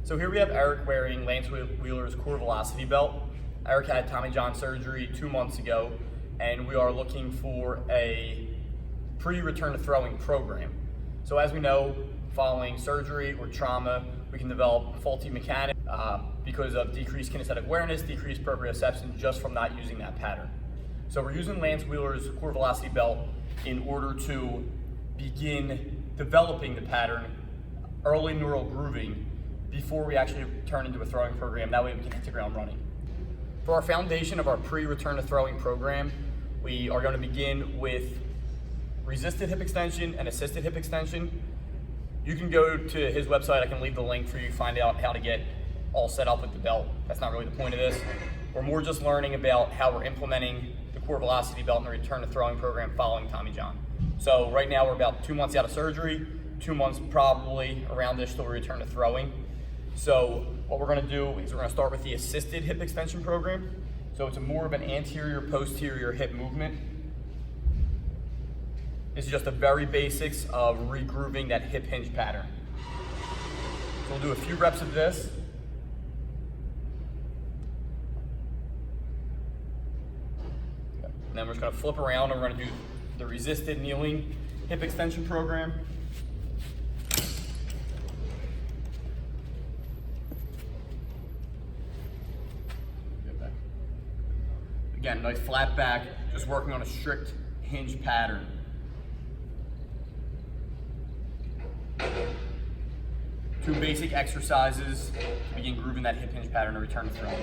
So here we have Eric wearing Lance Wheeler's core velocity belt. Eric had Tommy John surgery 2 months ago, and we are looking for a pre-return to throwing program. So as we know, following surgery or trauma, we can develop faulty mechanics because of decreased kinesthetic awareness, decreased proprioception just from not using that pattern. So we're using Lance Wheeler's core velocity belt in order to begin developing the pattern, early neural grooving, before we actually turn into a throwing program. That way we can hit the ground running. For our foundation of our pre-return to throwing program, we are going to begin with resisted hip extension and assisted hip extension. You can go to his website. I can leave the link for you to find out how to get all set up with the belt. That's not really the point of this. We're more just learning about how we're implementing the core velocity belt in the return to throwing program following Tommy John. So right now we're about 2 months out of surgery, 2 months probably around this till we return to throwing. So what we're going to do is we're going to start with the assisted hip extension program. So it's more of an anterior posterior hip movement. This is just the very basics of regrooving that hip hinge pattern. So we'll do a few reps of this. And then we're just going to flip around and we're going to do the resisted kneeling hip extension program. Again, nice flat back, just working on a strict hinge pattern. Two basic exercises to begin grooving that hip hinge pattern to return to throwing.